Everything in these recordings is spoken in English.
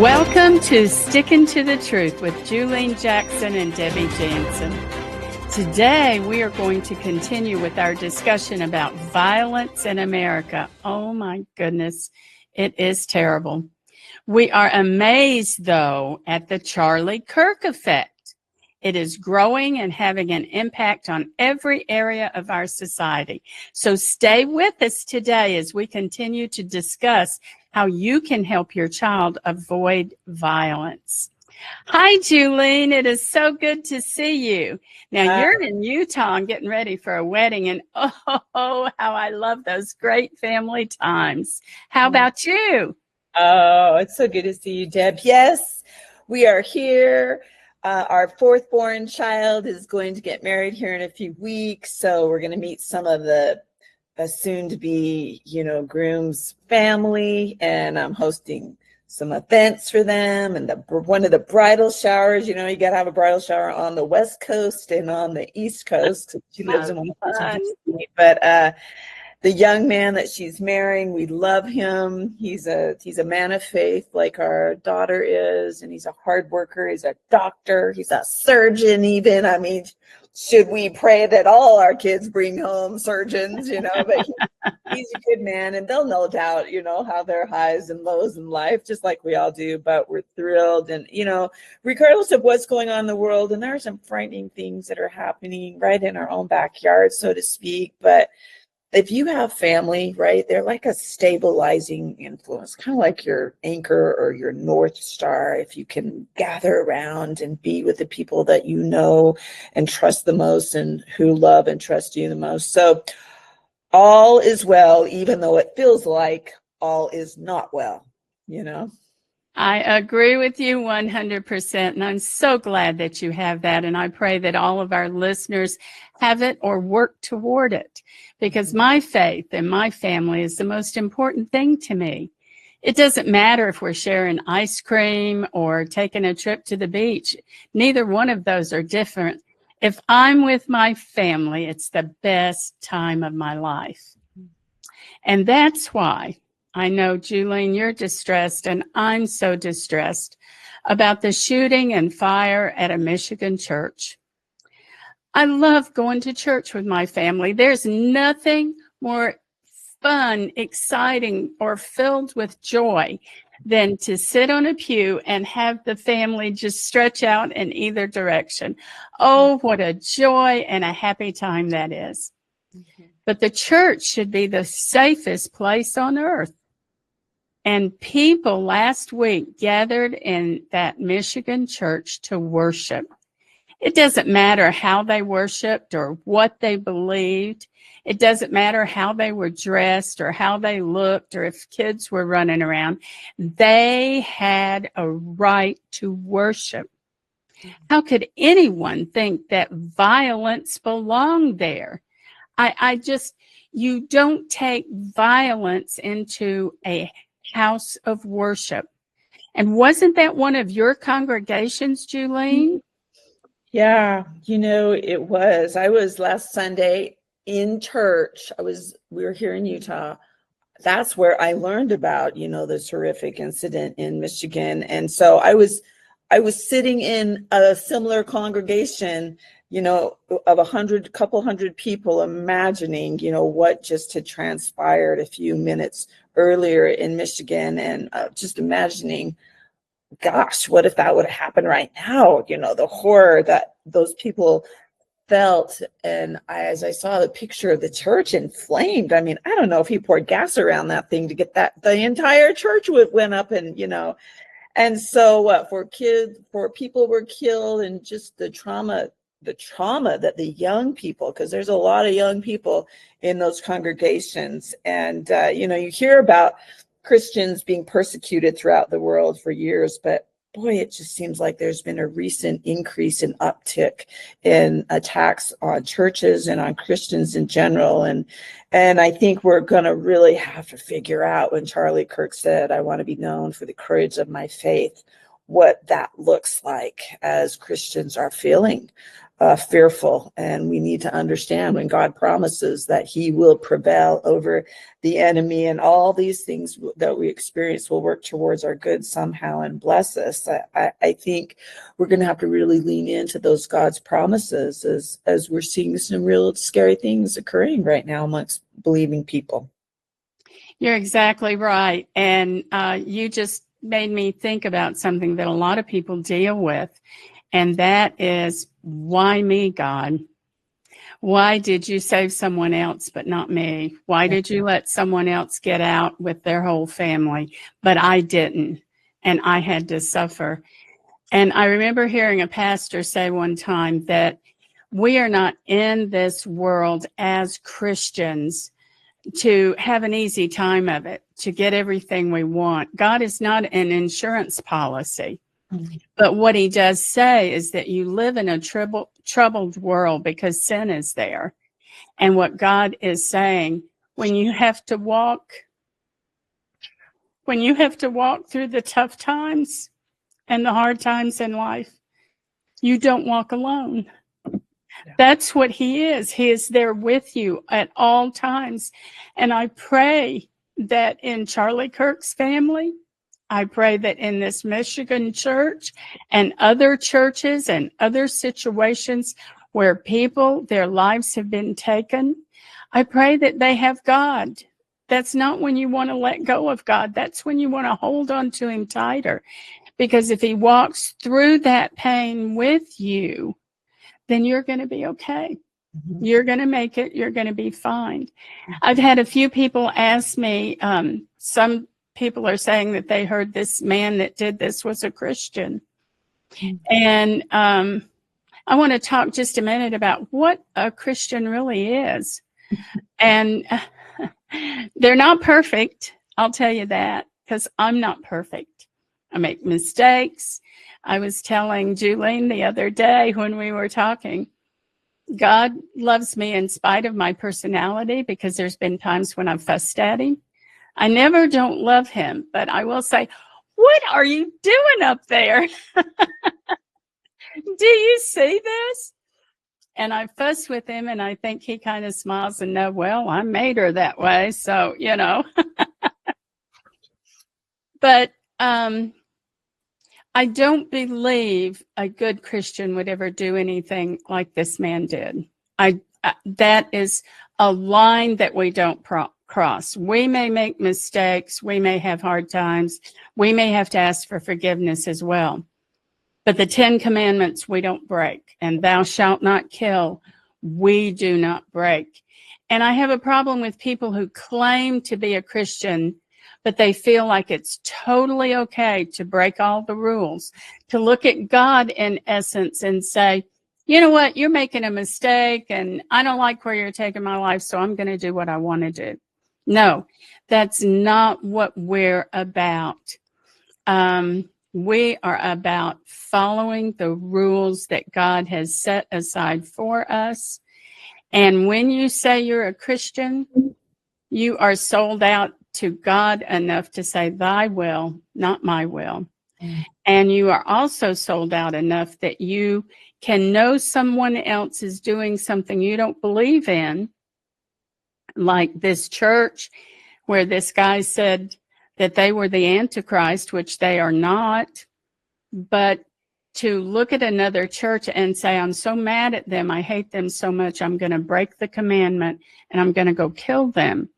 Welcome to Sticking to the Truth with Julene Jackson and Debbie Jansen. Today, we are going to continue with our discussion about violence in America. Oh my goodness, it is terrible. We are amazed, though, at the Charlie Kirk Effect. It is growing and having an impact on every area of our society. So stay with us today as we continue to discuss how you can help your child avoid violence. Hi, Julene. It is so good to see you. Now, you're in Utah and getting ready for a wedding, and oh, how I love those great family times. How about you? Oh, it's so good to see you, Deb. Yes, we are here. Our fourth born child is going to get married here in a few weeks, so we're going to meet some of the soon-to-be, groom's family, and I'm hosting some events for them. And one of the bridal showers, you got to have a bridal shower on the West Coast and on the East Coast. She lives in Washington, D.C. But the young man that she's marrying, we love him. He's a man of faith, like our daughter is, and he's a hard worker. He's a doctor. He's a surgeon, even. I mean, should we pray that all our kids bring home surgeons, but he's a good man, and they'll no doubt, have their highs and lows in life, just like we all do, but we're thrilled. And, regardless of what's going on in the world, and there are some frightening things that are happening right in our own backyard, so to speak, but if you have family, right, they're like a stabilizing influence, kind of like your anchor or your North Star. If you can gather around and be with the people that you know and trust the most and who love and trust you the most. So all is well, even though it feels like all is not well, I agree with you 100%, and I'm so glad that you have that, and I pray that all of our listeners have it or work toward it, because my faith and my family is the most important thing to me. It doesn't matter if we're sharing ice cream or taking a trip to the beach. Neither one of those are different. If I'm with my family, it's the best time of my life. And that's why I know, Julene, you're distressed, and I'm so distressed about the shooting and fire at a Michigan church. I love going to church with my family. There's nothing more fun, exciting, or filled with joy than to sit on a pew and have the family just stretch out in either direction. Oh, what a joy and a happy time that is. But the church should be the safest place on earth. And people last week gathered in that Michigan church to worship. It doesn't matter how they worshiped or what they believed. It doesn't matter how they were dressed or how they looked or if kids were running around. They had a right to worship. How could anyone think that violence belonged there? You don't take violence into a house of worship. And wasn't that one of your congregations, Julene? Yeah, it was. I was last Sunday in church. We were here in Utah. That's where I learned about, this horrific incident in Michigan. And so I was sitting in a similar congregation, of couple hundred people, imagining, what just had transpired a few minutes earlier in Michigan, and just imagining, gosh, what if that would have happened right now? The horror that those people felt. And as I saw the picture of the church inflamed, I mean, I don't know if he poured gas around that thing to get the entire church went up, and and so for people were killed, and just the trauma that the young people, because there's a lot of young people in those congregations, and you hear about Christians being persecuted throughout the world for years, but boy, it just seems like there's been a recent increase in uptick in attacks on churches and on Christians in general. And I think we're going to really have to figure out, when Charlie Kirk said, "I want to be known for the courage of my faith," what that looks like as Christians are feeling fearful. And we need to understand when God promises that he will prevail over the enemy, and all these things that we experience will work towards our good somehow and bless us. I think we're going to have to really lean into those God's promises as we're seeing some real scary things occurring right now amongst believing people. You're exactly right. And you just made me think about something that a lot of people deal with, and that is, why me, God? Why did you save someone else but not me? Why did you let someone else get out with their whole family, but I didn't, and I had to suffer? And I remember hearing a pastor say one time that we are not in this world as Christians to have an easy time of it, to get everything we want. God is not an insurance policy. But what he does say is that you live in a troubled world because sin is there. And what God is saying, when you have to walk through the tough times and the hard times in life, you don't walk alone. That's what he is. He is there with you at all times. And I pray that in Charlie Kirk's family, I pray that in this Michigan church and other churches and other situations where people, their lives have been taken, I pray that they have God. That's not when you want to let go of God. That's when you want to hold on to him tighter. Because if he walks through that pain with you, then you're going to be okay. You're going to make it. You're going to be fine. I've had a few people ask me, some people are saying that they heard this man that did this was a Christian. And I want to talk just a minute about what a Christian really is. And they're not perfect. I'll tell you that, because I'm not perfect. I make mistakes. I was telling Julene the other day when we were talking, God loves me in spite of my personality, because there's been times when I've fussed at him. I never don't love him, but I will say, what are you doing up there? Do you see this? And I fuss with him, and I think he kind of smiles and knows, well, I made her that way. So, you know. But I don't believe a good Christian would ever do anything like this man did. That is a line that we don't cross. We may make mistakes. We may have hard times. We may have to ask for forgiveness as well. But the 10 Commandments we don't break. And thou shalt not kill, we do not break. And I have a problem with people who claim to be a Christian, but they feel like it's totally okay to break all the rules, to look at God in essence and say, you know what, you're making a mistake and I don't like where you're taking my life, so I'm going to do what I want to do. No, that's not what we're about. We are about following the rules that God has set aside for us. And when you say you're a Christian, you are sold out to God enough to say, thy will, not my will. And you are also sold out enough that you can know someone else is doing something you don't believe in, like this church where this guy said that they were the Antichrist, which they are not. But to look at another church and say, I'm so mad at them, I hate them so much, I'm going to break the commandment and I'm going to go kill them.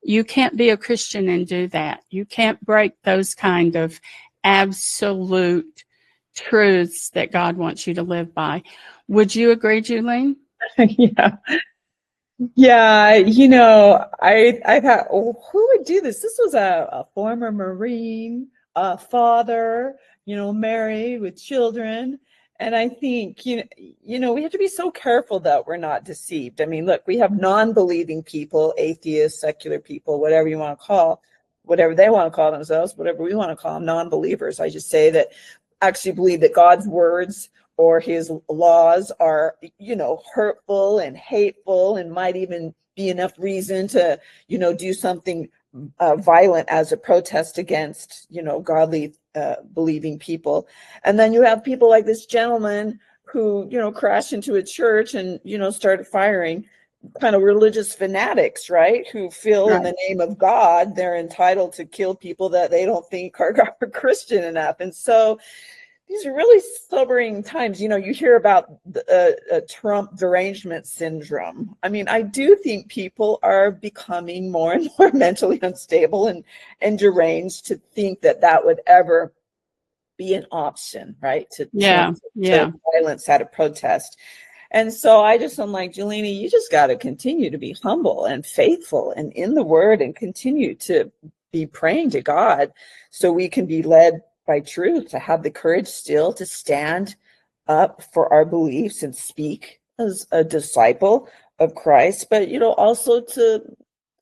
You can't be a Christian and do that. You can't break those kind of absolute truths that God wants you to live by. Would you agree, Julene? Yeah. Yeah, you know, I thought, oh, who would do this? This was a former Marine, a father, you know, married with children. And I think, you know, we have to be so careful that we're not deceived. I mean, look, we have non-believing people, atheists, secular people, whatever you want to call, whatever they want to call themselves, whatever we want to call them, non-believers. I just say that actually believe that God's words or his laws are, you know, hurtful and hateful and might even be enough reason to, you know, do something violent as a protest against, you know, godly believing people. And then you have people like this gentleman who, crashed into a church and, started firing kind of religious fanatics, right? Who feel in Right. the name of God, they're entitled to kill people that they don't think are Christian enough. And so these are really sobering times. You hear about Trump derangement syndrome. I mean, I do think people are becoming more and more mentally unstable and deranged to think that would ever be an option, right? To Yeah. violence at a protest. And so I'm like, Jelena, you just got to continue to be humble and faithful and in the word and continue to be praying to God so we can be led by truth, to have the courage still to stand up for our beliefs and speak as a disciple of Christ, but, also to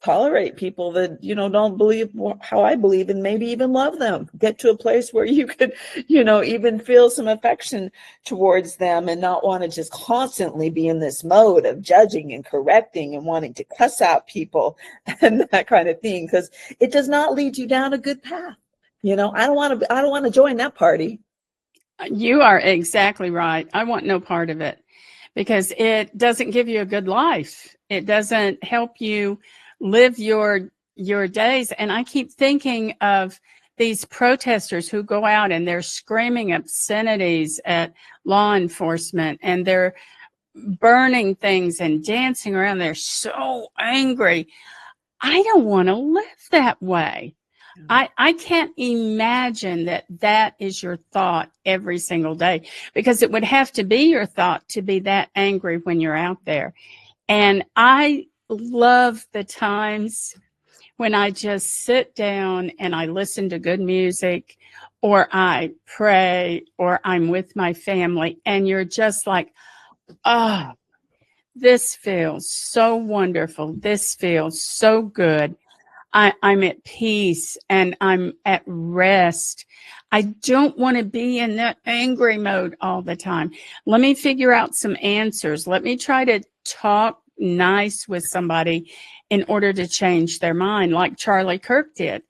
tolerate people that, don't believe how I believe and maybe even love them. Get to a place where you could, even feel some affection towards them and not want to just constantly be in this mode of judging and correcting and wanting to cuss out people and that kind of thing, because it does not lead you down a good path. I don't want to join that party. You are exactly right. I want no part of it because it doesn't give you a good life. It doesn't help you live your days. And I keep thinking of these protesters who go out and they're screaming obscenities at law enforcement and they're burning things and dancing around. They're so angry. I don't want to live that way. I can't imagine that is your thought every single day, because it would have to be your thought to be that angry when you're out there. And I love the times when I just sit down and I listen to good music or I pray or I'm with my family and you're just like, oh, this feels so wonderful. This feels so good. I'm at peace and I'm at rest. I don't want to be in that angry mode all the time. Let me figure out some answers. Let me try to talk nice with somebody in order to change their mind, like Charlie Kirk did.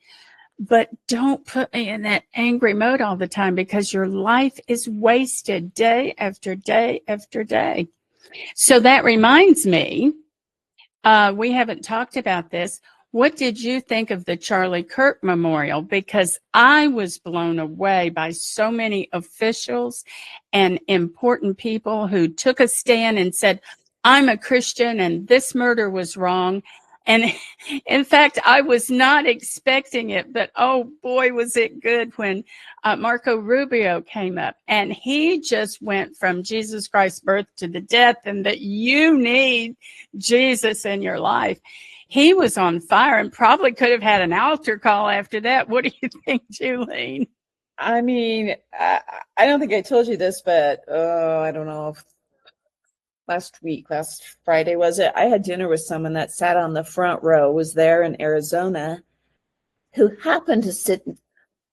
But don't put me in that angry mode all the time, because your life is wasted day after day after day. So that reminds me, we haven't talked about this. What did you think of the Charlie Kirk Memorial? Because I was blown away by so many officials and important people who took a stand and said, I'm a Christian and this murder was wrong. And in fact, I was not expecting it, but oh boy, was it good when Marco Rubio came up and he just went from Jesus Christ's birth to the death and that you need Jesus in your life. He was on fire and probably could have had an altar call after that. What do you think, Julene? I mean, I don't think I told you this, but I don't know. Last Friday, was it? I had dinner with someone that sat on the front row, was there in Arizona, who happened to sit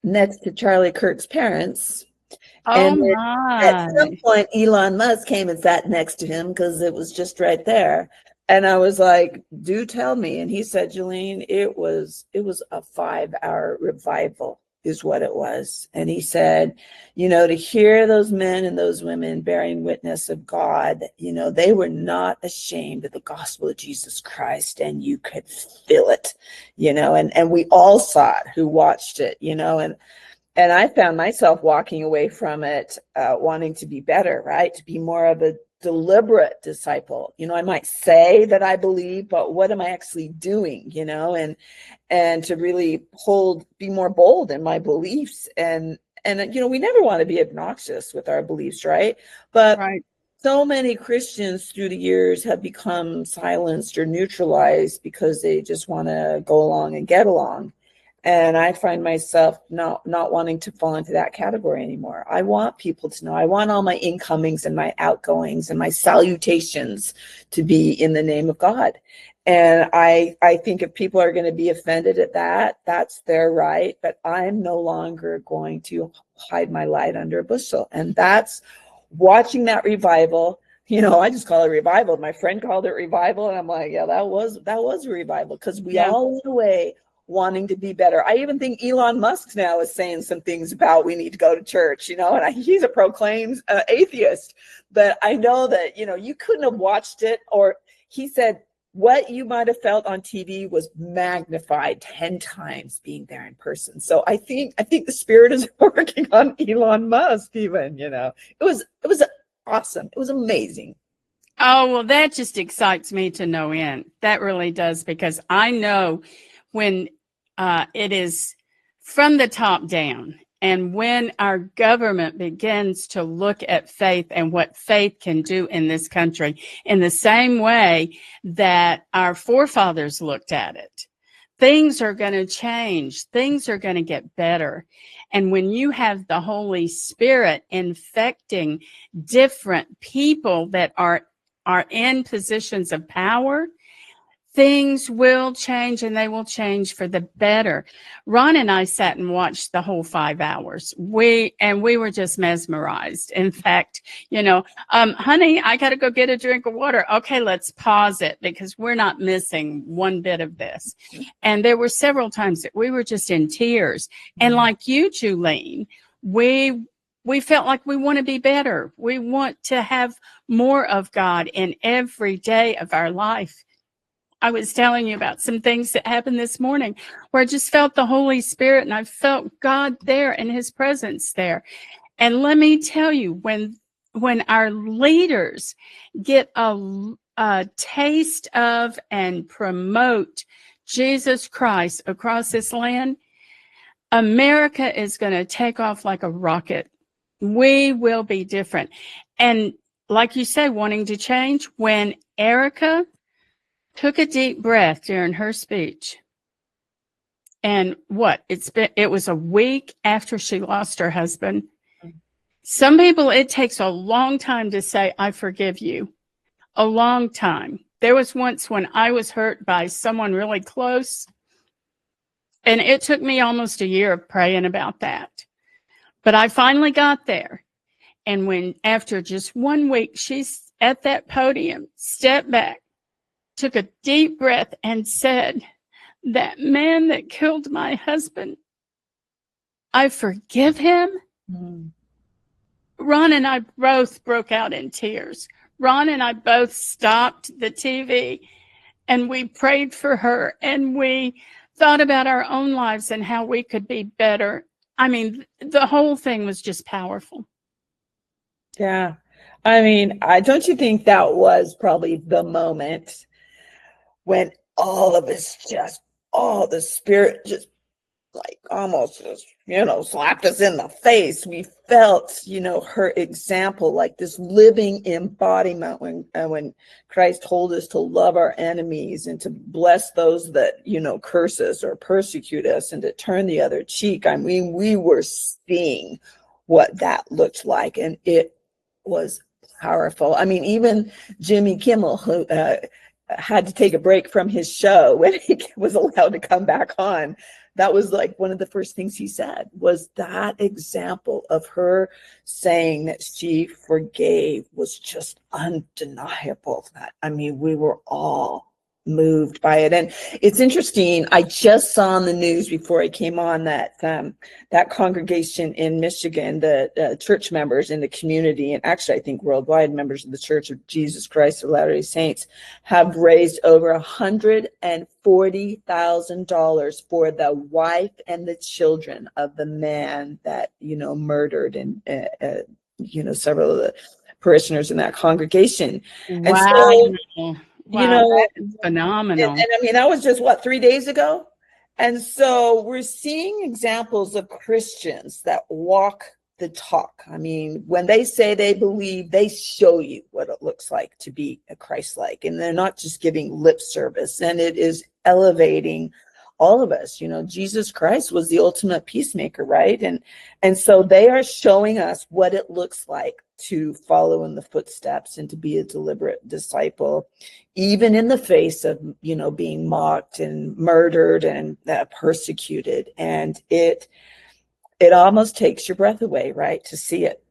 next to Charlie Kirk's parents. Oh And at some my. point, Elon Musk came and sat next to him because it was just right there. And I was like, do tell me. And he said, Jelene, it was a 5-hour revival is what it was. And he said, to hear those men and those women bearing witness of God, they were not ashamed of the gospel of Jesus Christ. And you could feel it, and we all saw it who watched it, and I found myself walking away from it, wanting to be better, right? To be more of a deliberate disciple. I might say that I believe, but what am I actually doing? And to really be more bold in my beliefs. And we never want to be obnoxious with our beliefs, right? But Right. so many Christians through the years have become silenced or neutralized because they just want to go along and get along. And I find myself not wanting to fall into that category anymore. I want people to know. I want all my incomings and my outgoings and my salutations to be in the name of God. And I think if people are going to be offended at that, that's their right. But I'm no longer going to hide my light under a bushel. And that's watching that revival. I just call it revival. My friend called it revival. And I'm like, yeah, that was a revival, because we all went away wanting to be better. I even think Elon Musk now is saying some things about we need to go to church, and he's a proclaimed atheist. But I know that, you couldn't have watched it, or he said what you might have felt on TV was magnified 10 times being there in person. So I think the Spirit is working on Elon Musk even, It was awesome. It was amazing. Oh, well, that just excites me to no end. That really does, because I know when it is from the top down, and when our government begins to look at faith and what faith can do in this country in the same way that our forefathers looked at it, things are going to change. Things are going to get better. And when you have the Holy Spirit infecting different people that are in positions of power, things will change, and they will change for the better. Ron and I sat and watched the whole 5 hours. We were just mesmerized. In fact, honey, I got to go get a drink of water. Okay, let's pause it, because we're not missing one bit of this. And there were several times that we were just in tears. And like you, Julene, we felt like we want to be better. We want to have more of God in every day of our life. I was telling you about some things that happened this morning where I just felt the Holy Spirit, and I felt God there and his presence there. And let me tell you, when our leaders get a taste of and promote Jesus Christ across this land, America is going to take off like a rocket. We will be different. And like you say, wanting to change, when Erica took a deep breath during her speech, and it was a week after she lost her husband. Some people, it takes a long time to say, I forgive you. A long time. There was once when I was hurt by someone really close, and it took me almost a year of praying about that. But I finally got there. And when, after just 1 week, she's at that podium, stepped back, took a deep breath, and said, that man that killed my husband, I forgive him. Ron and I both broke out in tears. Ron and I both stopped the TV, and we prayed for her, and we thought about our own lives and how we could be better. I mean, the whole thing was just powerful. Yeah. I mean, don't you think that was probably the moment when all of us the Spirit just like almost just, slapped us in the face. We felt, her example, like this living embodiment when Christ told us to love our enemies and to bless those that, curse us or persecute us, and to turn the other cheek. I mean, we were seeing what that looked like, and it was powerful. I mean, even Jimmy Kimmel, who had to take a break from his show when he was allowed to come back on, that was like one of the first things he said, was that example of her saying that she forgave was just undeniable. I mean, we were all moved by it. And it's interesting, I just saw on the news before I came on that that congregation in Michigan, the church members in the community, and actually I think worldwide, members of the Church of Jesus Christ of Latter-day Saints, have raised over $140,000 for the wife and the children of the man that murdered and several of the parishioners in that congregation. Wow. And so, wow, that is phenomenal. And I mean, that was just 3 days ago. And so we're seeing examples of Christians that walk the talk. I mean, when they say they believe, they show you what it looks like to be a Christ-like, and they're not just giving lip service. And it is elevating all of us. Jesus Christ was the ultimate peacemaker, right? And so they are showing us what it looks like to follow in the footsteps and to be a deliberate disciple, even in the face of, being mocked and murdered and persecuted. And it almost takes your breath away, right? To see it.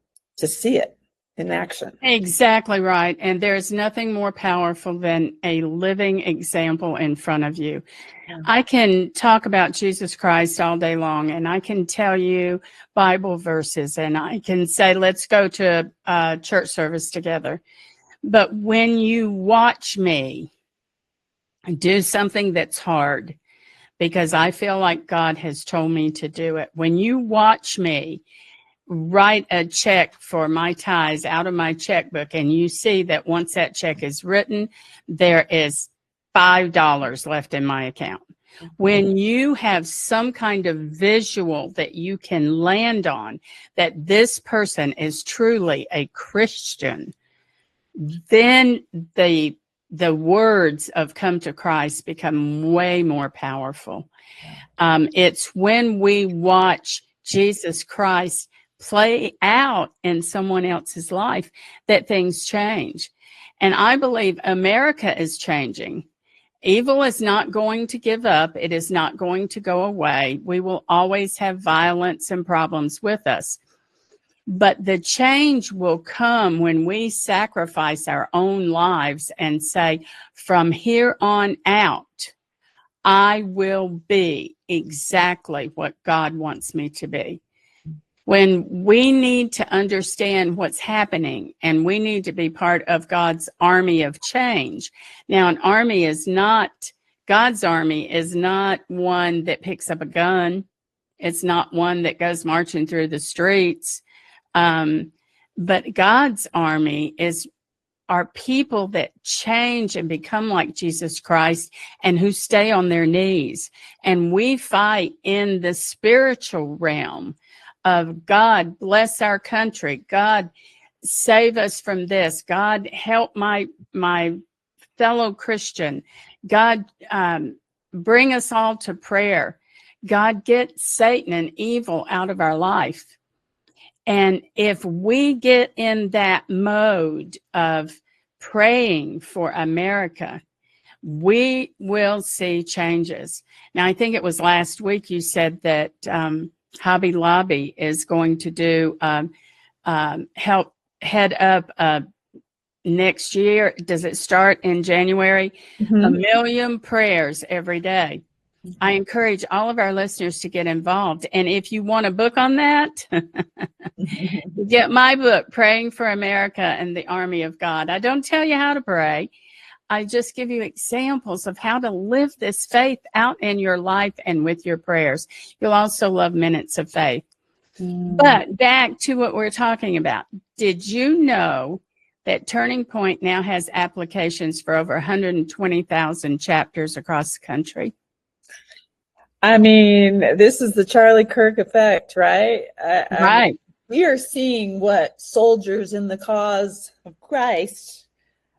in action. Exactly right. And there's nothing more powerful than a living example in front of you. Yeah. I can talk about Jesus Christ all day long, and I can tell you Bible verses, and I can say, let's go to a church service together. But when you watch me do something that's hard, because I feel like God has told me to do it, when you watch me write a check for my tithes out of my checkbook, and you see that once that check is written, there is $5 left in my account. When you have some kind of visual that you can land on that this person is truly a Christian, then the words of come to Christ become way more powerful. It's when we watch Jesus Christ play out in someone else's life that things change. And I believe America is changing. Evil is not going to give up. It is not going to go away. We will always have violence and problems with us. But the change will come when we sacrifice our own lives and say, from here on out, I will be exactly what God wants me to be. When we need to understand what's happening and we need to be part of God's army of change. Now, an army is not, God's army is not one that picks up a gun. It's not one that goes marching through the streets. But God's army are people that change and become like Jesus Christ and who stay on their knees. And we fight in the spiritual realm of God, bless our country. God, save us from this. God, help my fellow Christian. God, bring us all to prayer. God, get Satan and evil out of our life. And if we get in that mode of praying for America, we will see changes. Now, I think it was last week you said that Hobby Lobby is going to do help head up next year. Does it start in January? Mm-hmm. 1 million prayers every day. Mm-hmm. I encourage all of our listeners to get involved. And if you want a book on that, get my book, Praying for America and the Army of God. I don't tell you how to pray. I just give you examples of how to live this faith out in your life and with your prayers. You'll also love Minutes of Faith. But back to what we're talking about. Did you know that Turning Point now has applications for over 120,000 chapters across the country? I mean, this is the Charlie Kirk effect, right? Right. I mean, we are seeing what soldiers in the cause of Christ,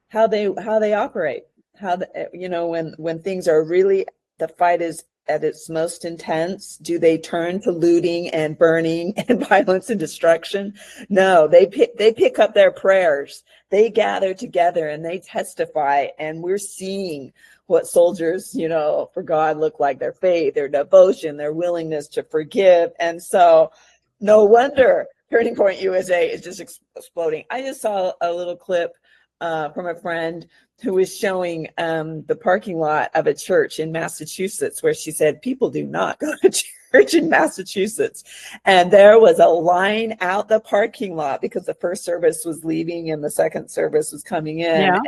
how they operate, when things are really, the fight is at its most intense, do they turn to looting and burning and violence and destruction? No, they pick up their prayers, they gather together and they testify, and we're seeing what soldiers, for God look like: their faith, their devotion, their willingness to forgive. And so no wonder Turning Point USA is just exploding. I just saw a little clip from a friend who was showing the parking lot of a church in Massachusetts, where she said people do not go to church in Massachusetts. And there was a line out the parking lot because the first service was leaving and the second service was coming in. Yeah.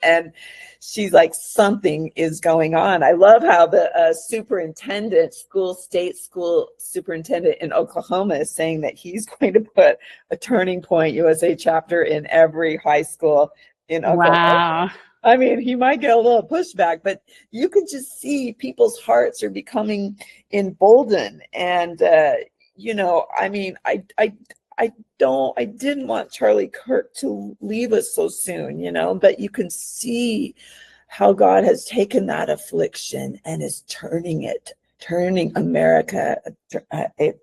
And she's like, something is going on. I love how the state school superintendent in Oklahoma is saying that he's going to put a Turning Point USA chapter in every high school in Oklahoma. Wow. I mean, he might get a little pushback, but you can just see people's hearts are becoming emboldened. And, I mean, I didn't want Charlie Kirk to leave us so soon, but you can see how God has taken that affliction and is turning America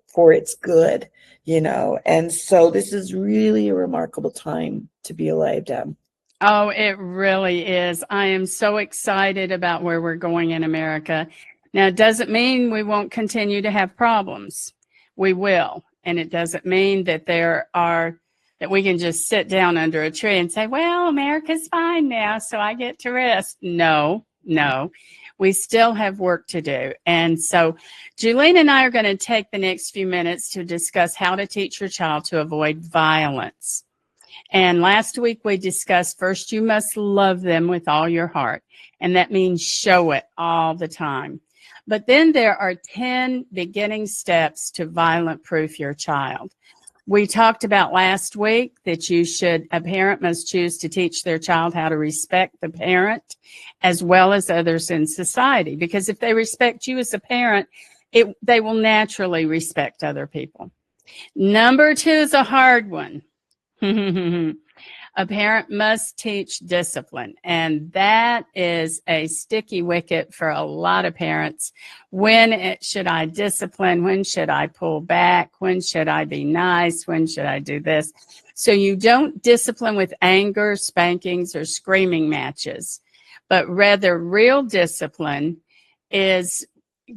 for its good, and so this is really a remarkable time to be alive, Deb. Oh, it really is. I am so excited about where we're going in America. Now, it doesn't mean we won't continue to have problems. We will. And it doesn't mean that that we can just sit down under a tree and say, well, America's fine now, so I get to rest. No. We still have work to do. And so Julene and I are going to take the next few minutes to discuss how to teach your child to avoid violence. And last week we discussed first, you must love them with all your heart. And that means show it all the time. But then there are 10 beginning steps to violent proof your child. We talked about last week that a parent must choose to teach their child how to respect the parent as well as others in society. Because if they respect you as a parent, they will naturally respect other people. Number 2 is a hard one. A parent must teach discipline, and that is a sticky wicket for a lot of parents. When should I discipline? When should I pull back? When should I be nice? When should I do this? So you don't discipline with anger, spankings, or screaming matches, but rather real discipline is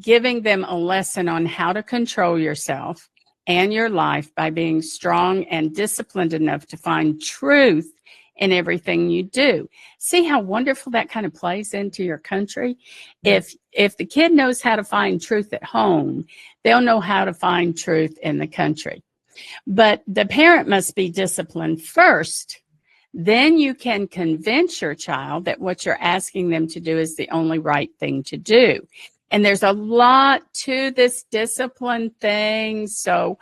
giving them a lesson on how to control yourself and your life by being strong and disciplined enough to find truth in everything you do. See how wonderful that kind of plays into your country? If the kid knows how to find truth at home, they'll know how to find truth in the country. But the parent must be disciplined first. Then you can convince your child that what you're asking them to do is the only right thing to do. And there's a lot to this discipline thing. So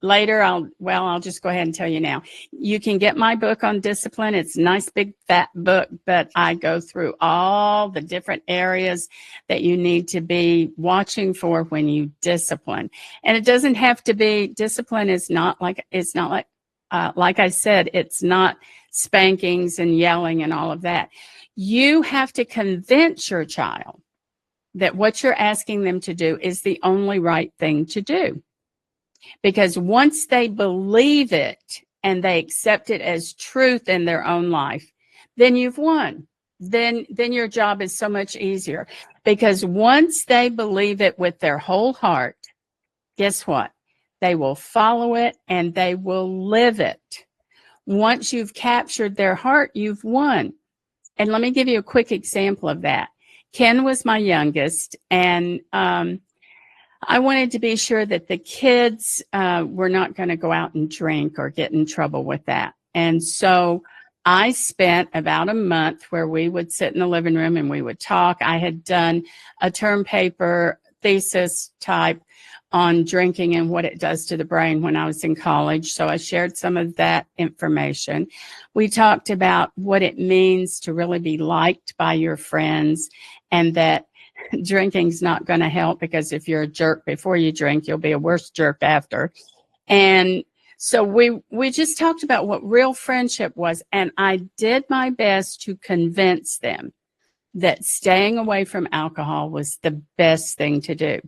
later, I'll just go ahead and tell you now. You can get my book on discipline. It's a nice, big, fat book, but I go through all the different areas that you need to be watching for when you discipline. And it doesn't have to be, discipline is not like I said, it's not spankings and yelling and all of that. You have to convince your child that what you're asking them to do is the only right thing to do. Because once they believe it and they accept it as truth in their own life, then you've won. Then your job is so much easier. Because once they believe it with their whole heart, guess what? They will follow it and they will live it. Once you've captured their heart, you've won. And let me give you a quick example of that. Ken was my youngest, and I wanted to be sure that the kids were not going to go out and drink or get in trouble with that. And so I spent about a month where we would sit in the living room and we would talk. I had done a term paper thesis type on drinking and what it does to the brain when I was in college. So I shared some of that information. We talked about what it means to really be liked by your friends, and that drinking's not going to help, because if you're a jerk before you drink, you'll be a worse jerk after. And so we just talked about what real friendship was. And I did my best to convince them that staying away from alcohol was the best thing to do.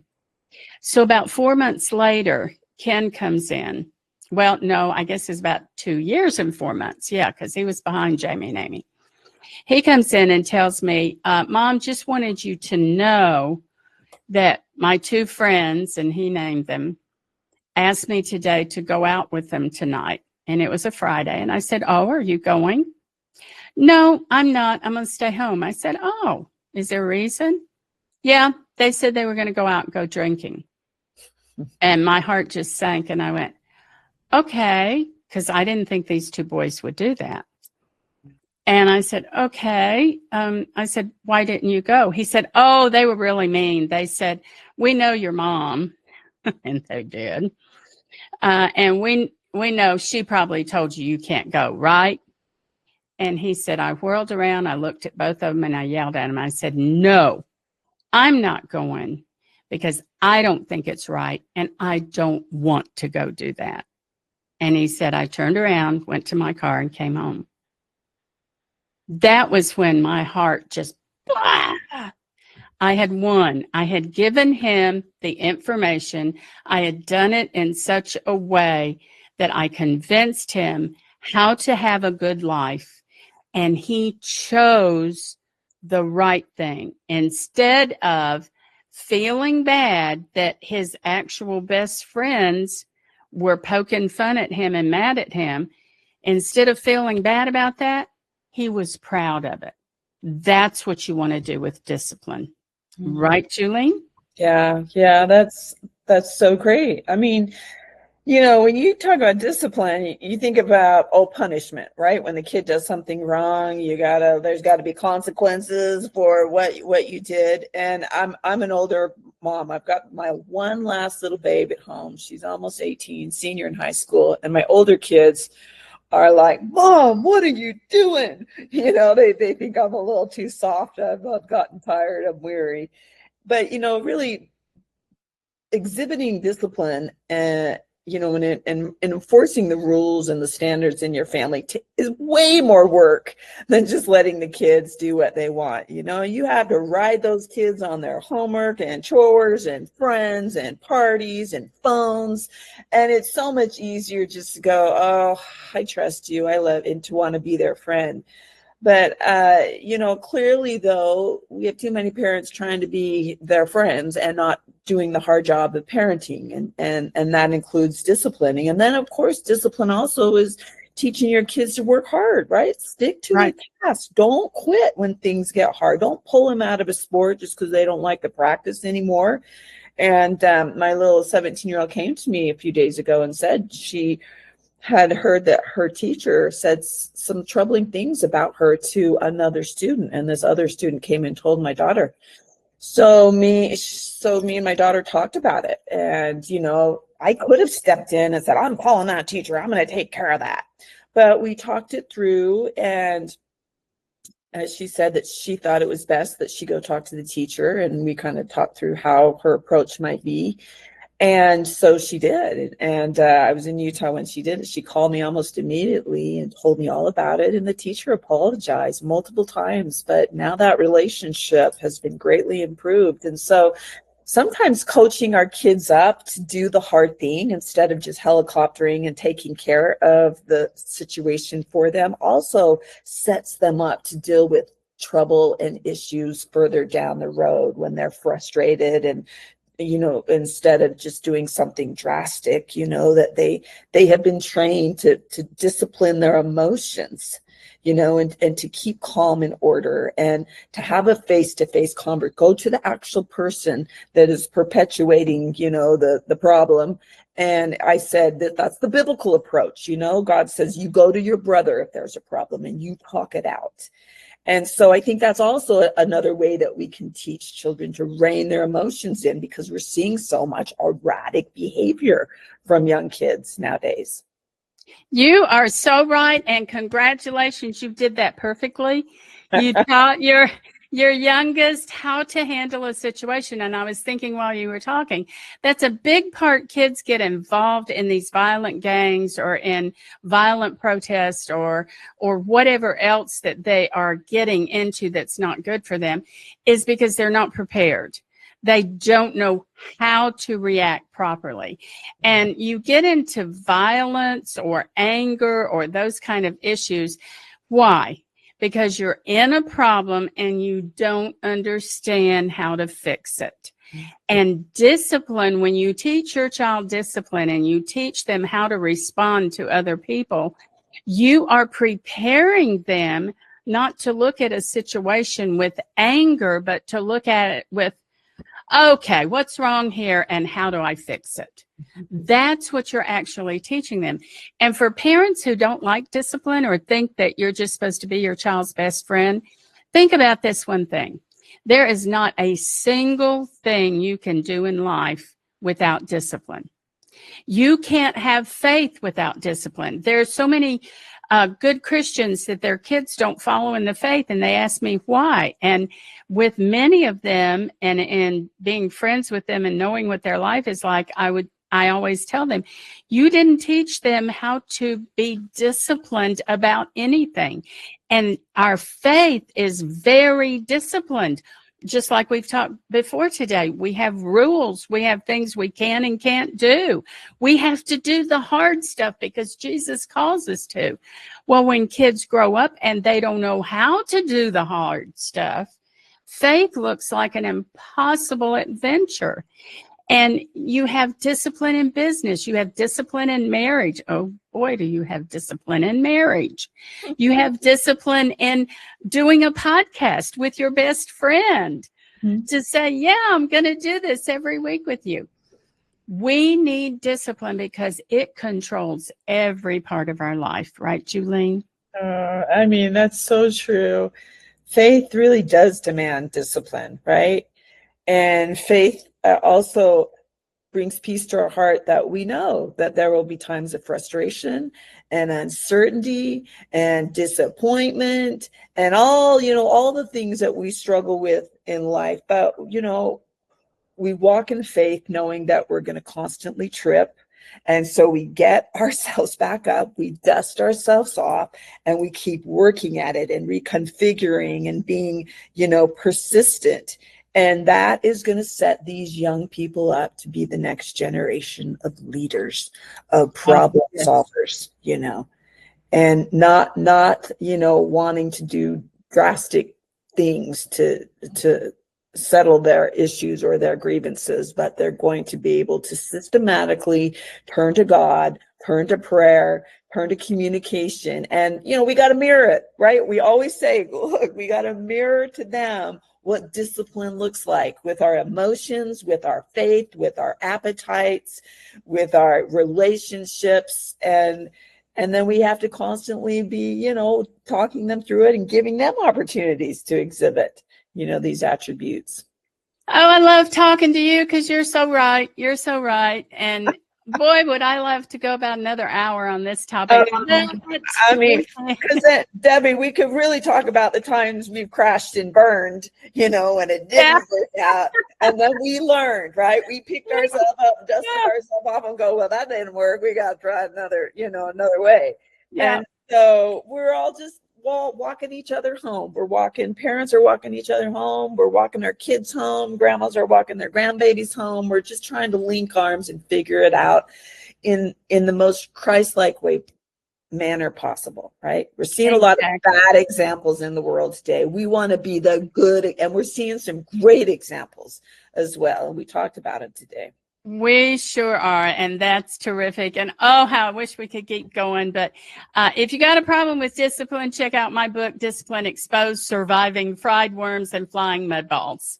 So about 4 months later, Ken comes in. Well, no, I guess it's about 2 years and 4 months. Yeah, because he was behind Jamie and Amy. He comes in and tells me, Mom, just wanted you to know that my 2 friends, and he named them, asked me today to go out with them tonight. And it was a Friday. And I said, oh, are you going? No, I'm not. I'm going to stay home. I said, oh, is there a reason? Yeah, they said they were going to go out and go drinking. And my heart just sank. And I went, okay, because I didn't think these 2 boys would do that. And I said, okay. I said, why didn't you go? He said, oh, they were really mean. They said, we know your mom. And they did. And we know she probably told you can't go, right? And he said, I whirled around, I looked at both of them, and I yelled at him. I said, no, I'm not going, because I don't think it's right, and I don't want to go do that. And he said, I turned around, went to my car, and came home. That was when my heart just, blah! I had won. I had given him the information. I had done it in such a way that I convinced him how to have a good life. And he chose the right thing instead of feeling bad that his actual best friends were poking fun at him and mad at him, instead of feeling bad about that, he was proud of it. That's what you want to do with discipline. Right, Julene? Yeah, that's so great. I mean, when you talk about discipline, you think about, punishment, right? When the kid does something wrong, there's gotta be consequences for what you did. And I'm an older mom. I've got my one last little babe at home. She's almost 18, senior in high school. And my older kids are like, Mom, what are you doing? They think I'm a little too soft. I've gotten tired. I'm weary. But, really exhibiting discipline and enforcing the rules and the standards in your family is way more work than just letting the kids do what they want. You have to ride those kids on their homework and chores and friends and parties and phones. And it's so much easier just to go, oh, I trust you. I love, and to want to be their friend. But, clearly, though, we have too many parents trying to be their friends and not doing the hard job of parenting. And that includes disciplining. And then, of course, discipline also is teaching your kids to work hard, right? Stick to the task. Don't quit when things get hard. Don't pull them out of a sport just because they don't like the practice anymore. And my little 17-year-old came to me a few days ago and said she had heard that her teacher said some troubling things about her to another student, and this other student came and told my daughter. So me and my daughter talked about it, and I could have stepped in and said, I'm calling that teacher, I'm going to take care of that. But we talked it through, and she said that she thought it was best that she go talk to the teacher, and we kind of talked through how her approach might be. And so she did. And I was in Utah when she did it. She called me almost immediately and told me all about it. And the teacher apologized multiple times. But now that relationship has been greatly improved. And so sometimes coaching our kids up to do the hard thing instead of just helicoptering and taking care of the situation for them also sets them up to deal with trouble and issues further down the road when they're frustrated, and instead of just doing something drastic, that they have been trained to discipline their emotions, and to keep calm and order, and to have a face-to-face conversation, go to the actual person that is perpetuating, the problem. And I said that's the biblical approach. God says you go to your brother if there's a problem and you talk it out. And so I think that's also another way that we can teach children to rein their emotions in, because we're seeing so much erratic behavior from young kids nowadays. You are so right, and congratulations, you did that perfectly. You taught your youngest how to handle a situation. And I was thinking while you were talking, that's a big part. Kids get involved in these violent gangs or in violent protests or whatever else that they are getting into that's not good for them, is because they're not prepared. They don't know how to react properly. And you get into violence or anger or those kind of issues. Why? Because you're in a problem and you don't understand how to fix it. And discipline, when you teach your child discipline and you teach them how to respond to other people, you are preparing them not to look at a situation with anger, but to look at it with, okay, what's wrong here and how do I fix it? That's what you're actually teaching them. And for parents who don't like discipline or think that you're just supposed to be your child's best friend, think about this one thing. There is not a single thing you can do in life without discipline. You can't have faith without discipline. There's so many good Christians that their kids don't follow in the faith, and they ask me why. And with many of them, and being friends with them and knowing what their life is like, I always tell them, you didn't teach them how to be disciplined about anything. And our faith is very disciplined. Just like we've talked before today, we have rules. We have things we can and can't do. We have to do the hard stuff because Jesus calls us to. Well, when kids grow up and they don't know how to do the hard stuff, faith looks like an impossible adventure. And you have discipline in business. You have discipline in marriage. Oh boy, do you have discipline in marriage. You have discipline in doing a podcast with your best friend to say, yeah, I'm going to do this every week with you. We need discipline because it controls every part of our life. Right, Julene? I mean, that's so true. Faith really does demand discipline, right? And faith also brings peace to our heart that we know that there will be times of frustration and uncertainty and disappointment and all the things that we struggle with in life. But, we walk in faith knowing that we're going to constantly trip. And so we get ourselves back up, we dust ourselves off, and we keep working at it and reconfiguring and being, persistent. And that is going to set these young people up to be the next generation of leaders, of problem solvers, and not wanting to do drastic things to settle their issues or their grievances, but they're going to be able to systematically turn to God, turn to prayer, turn to communication. And, we got to mirror it, right? We always say, look, we got to mirror to them what discipline looks like with our emotions, with our faith, with our appetites, with our relationships. And then we have to constantly be, talking them through it and giving them opportunities to exhibit these attributes. Oh, I love talking to you because you're so right. You're so right. And boy, would I love to go about another hour on this topic. I mean, because Debbie, we could really talk about the times we've crashed and burned, and it didn't work out. And then we learned, right? We picked ourselves up, dusted ourselves off and go, well, that didn't work. We got to try another way. Yeah. And so we're all just walking each other home. Parents are walking each other home. We're walking our kids home. Grandmas are walking their grandbabies home. We're just trying to link arms and figure it out in the most Christ-like manner possible, right? We're seeing a lot of bad examples in the world today. We want to be the good, and we're seeing some great examples as well. And we talked about it today. We sure are, and that's terrific. And oh, how I wish we could keep going. But if you got a problem with discipline, check out my book, Discipline Exposed: Surviving Fried Worms and Flying Mud Balls.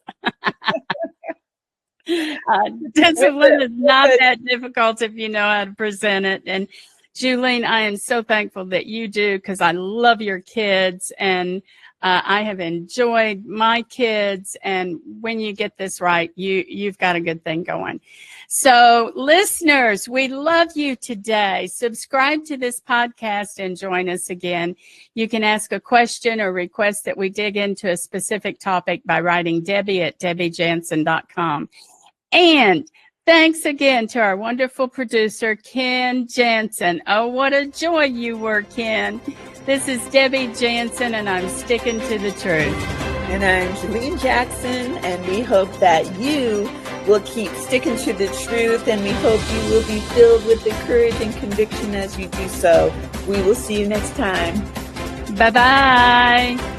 Discipline is not that difficult if you know how to present it. And Julene, I am so thankful that you do, because I love your kids, and I have enjoyed my kids. And when you get this right, you've got a good thing going. So listeners, we love you today. Subscribe to this podcast and join us again. You can ask a question or request that we dig into a specific topic by writing Debbie at debbiejansen.com. And thanks again to our wonderful producer, Ken Jansen. Oh, what a joy you were, Ken. This is Debbie Jansen, and I'm sticking to the truth. And I'm Julene Jackson, and we hope that you will keep sticking to the truth, and we hope you will be filled with the courage and conviction as you do so. We will see you next time. Bye-bye.